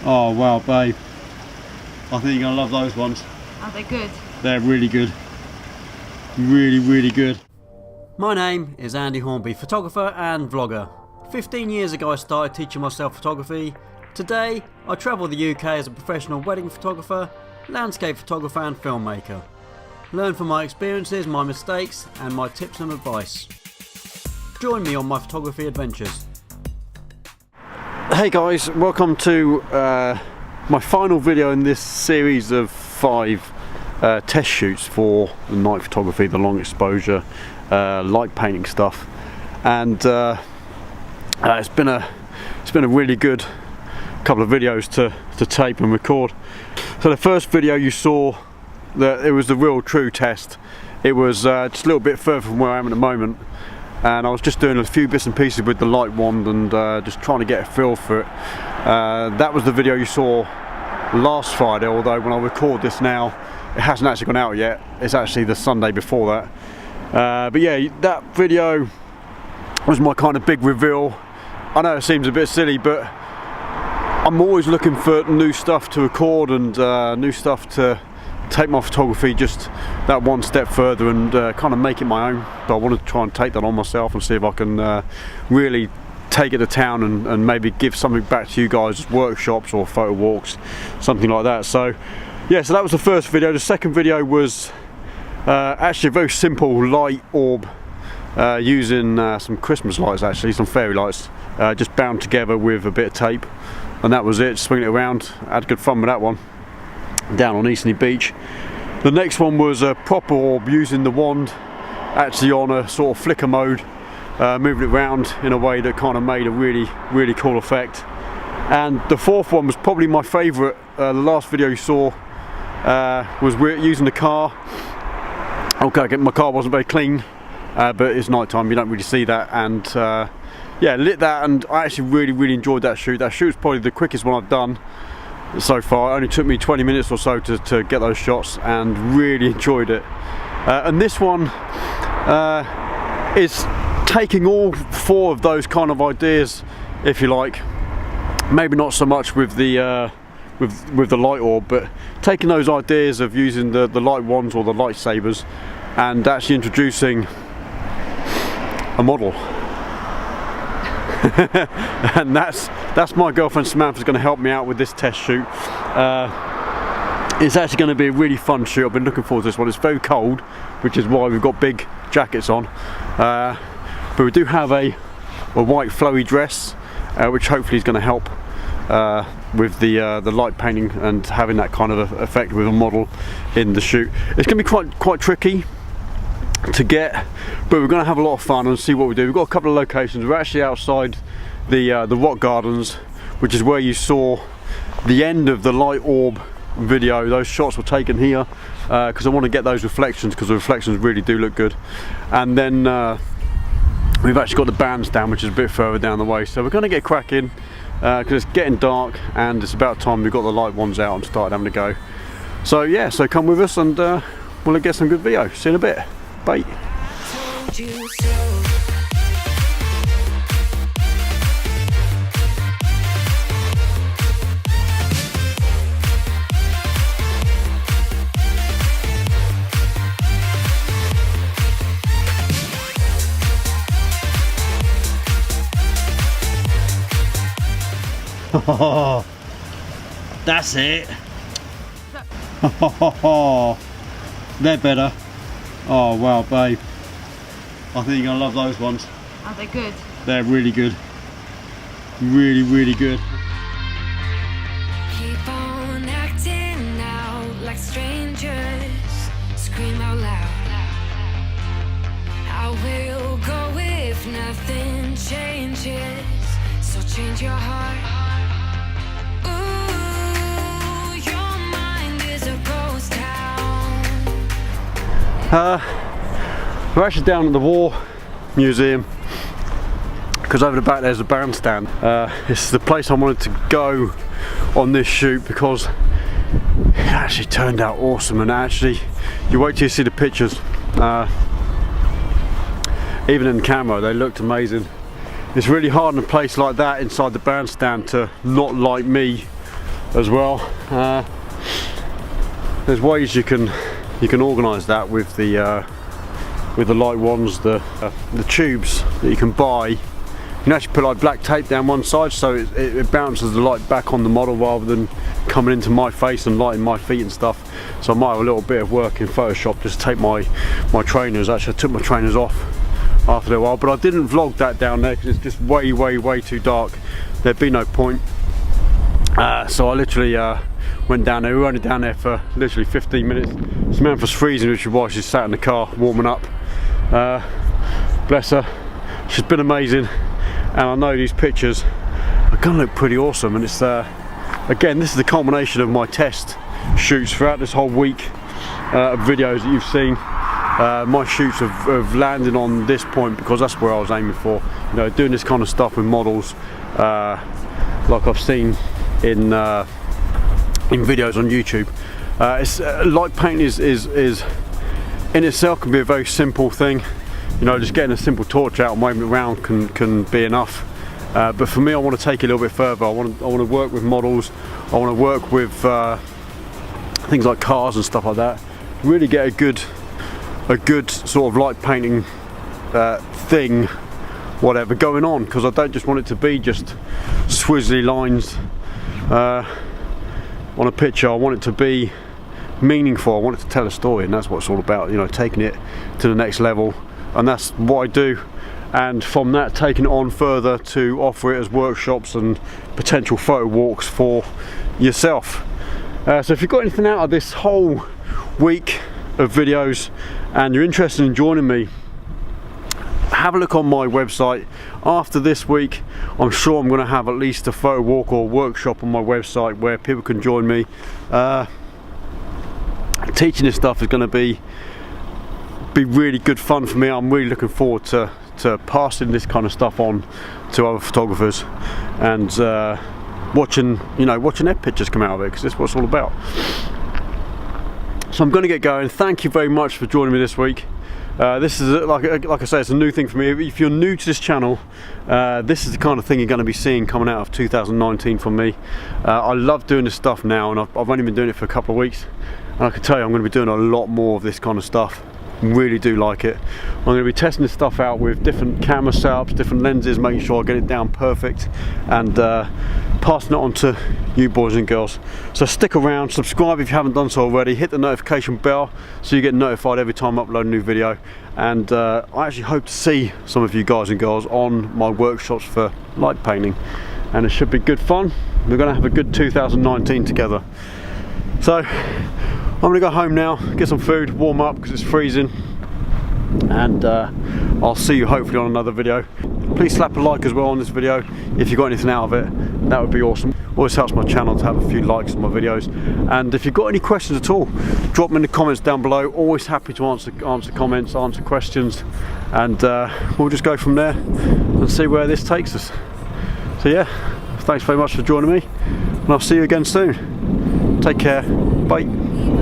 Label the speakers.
Speaker 1: Oh wow, babe. I think you're gonna love those ones.
Speaker 2: Are they good?
Speaker 1: They're really good. Really good.
Speaker 3: My name is Andy Hornby, photographer and vlogger. 15 years ago I started teaching myself photography. Today I travel the UK as a professional wedding photographer, landscape photographer and filmmaker. Learn from my experiences, my mistakes and my tips and advice. Join me on my photography adventures.
Speaker 1: Hey guys, welcome to my final video in this series of 5 test shoots for the night photography, the long exposure, light painting stuff, and it's been a really good couple of videos to tape and record. So the first video you saw, that it was the real true test. It was just a little bit further from where I am at the moment, and I was just doing a few bits and pieces with the light wand and just trying to get a feel for it. That was the video you saw last Friday, although when I record this now it hasn't actually gone out yet. It's actually the Sunday before that. But yeah, that video was my kind of big reveal. I know it seems a bit silly, but I'm always looking for new stuff to record and new stuff to take my photography just that one step further and kind of make it my own. So I want to try and take that on myself and see if I can really take it to town and maybe give something back to you guys as workshops or photo walks, something like that. So yeah, so that was the first video. The second video was actually a very simple light orb using some Christmas lights, actually some fairy lights, just bound together with a bit of tape, and that was it. Swing it around. I had good fun with that one down on Eastney Beach. The next one was a proper orb using the wand actually on a sort of flicker mode, moving it around in a way that kind of made a really cool effect. And the fourth one was probably my favourite. The last video you saw was using the car. Okay, my car wasn't very clean, but it's night time, you don't really see that, and yeah, lit that, and I actually really enjoyed that shoot. That shoot's probably the quickest one I've done so far. It only took me 20 minutes or so to get those shots, and really enjoyed it. And this one is taking all 4 of those kind of ideas, if you like. Maybe not so much with the with the light orb, but taking those ideas of using the light wands or the lightsabers and actually introducing a model. And that's my girlfriend Samantha's going to help me out with this test shoot. It's actually going to be a really fun shoot. I've been looking forward to this one. It's very cold, which is why we've got big jackets on, but we do have a white flowy dress, which hopefully is going to help with the light painting and having that kind of effect with a model in the shoot. It's going to be quite tricky to get, but we're going to have a lot of fun and see what we do. We've got a couple of locations. We're actually outside the rock gardens, which is where you saw the end of the light orb video. Those shots were taken here because I want to get those reflections, because the reflections really do look good. And then we've actually got the bandstand, which is a bit further down the way. So we're going to get cracking because it's getting dark and it's about time we've got the light ones out and started having a go. So yeah, so come with us and we'll get some good video. See you in a bit. Bye.
Speaker 4: Oh, that's it.
Speaker 1: They're better. Oh wow, babe. I think you're gonna love those ones.
Speaker 2: Are they good?
Speaker 1: They're really good. Really good.
Speaker 5: Keep on acting out like strangers. Scream out loud. I will go if nothing changes. So change your heart. Ooh, your mind is a ghost town.
Speaker 1: We're actually down at the War Museum because over the back there's a bandstand. It's the place I wanted to go on this shoot because it actually turned out awesome, and actually you wait till you see the pictures. Even in the camera they looked amazing. It's really hard in a place like that inside the bandstand to not light me as well. There's ways you can organise that with the light ones, the tubes that you can buy. You can actually put like black tape down one side so it bounces the light back on the model rather than coming into my face and lighting my feet and stuff. So I might have a little bit of work in Photoshop just to take my trainers. Actually I took my trainers off after a while, but I didn't vlog that down there because it's just way too dark. There'd be no point. So I literally went down there. We were only down there for literally 15 minutes. Samantha's freezing, which is why she's sat in the car warming up. Bless her, she's been amazing, and I know these pictures are gonna look pretty awesome. And it's again, this is the culmination of my test shoots throughout this whole week of videos that you've seen. My shoots of landing on this point because that's where I was aiming for. You know, doing this kind of stuff with models, like I've seen in videos on YouTube. Light painting is in itself can be a very simple thing. You know, just getting a simple torch out and waving it around can be enough. But for me, I want to take it a little bit further. I want to work with models. I want to work with things like cars and stuff like that. Really get a good sort of light painting thing, whatever, going on, because I don't just want it to be just swizzly lines on a picture. I want it to be meaningful. I want it to tell a story, and that's what it's all about. You know, taking it to the next level, and that's what I do. And from that, taking it on further to offer it as workshops and potential photo walks for yourself. So if you've got anything out of this whole week of videos and you're interested in joining me, have a look on my website. After this week, I'm sure I'm going to have at least a photo walk or workshop on my website where people can join me. Teaching this stuff is going to be really good fun for me. I'm really looking forward to passing this kind of stuff on to other photographers and watching their pictures come out of it, because this is what it's all about. So I'm going to get going. Thank you very much for joining me this week. This is like I say, it's a new thing for me. If you're new to this channel, this is the kind of thing you're going to be seeing coming out of 2019 from me. I love doing this stuff now, and I've only been doing it for a couple of weeks, and I can tell you I'm going to be doing a lot more of this kind of stuff. Really do like it. I'm going to be testing this stuff out with different camera setups, different lenses, making sure I get it down perfect, and passing it on to you boys and girls. So stick around, subscribe if you haven't done so already, hit the notification bell so you get notified every time I upload a new video. And I actually hope to see some of you guys and girls on my workshops for light painting, and it should be good fun. We're going to have a good 2019 together. So I'm going to go home now, get some food, warm up because it's freezing, and I'll see you hopefully on another video. Please slap a like as well on this video if you got anything out of it. That would be awesome. Always helps my channel to have a few likes on my videos. And if you've got any questions at all, drop them in the comments down below. Always happy to answer comments, answer questions, and we'll just go from there and see where this takes us. So yeah, thanks very much for joining me, and I'll see you again soon. Take care. Bye.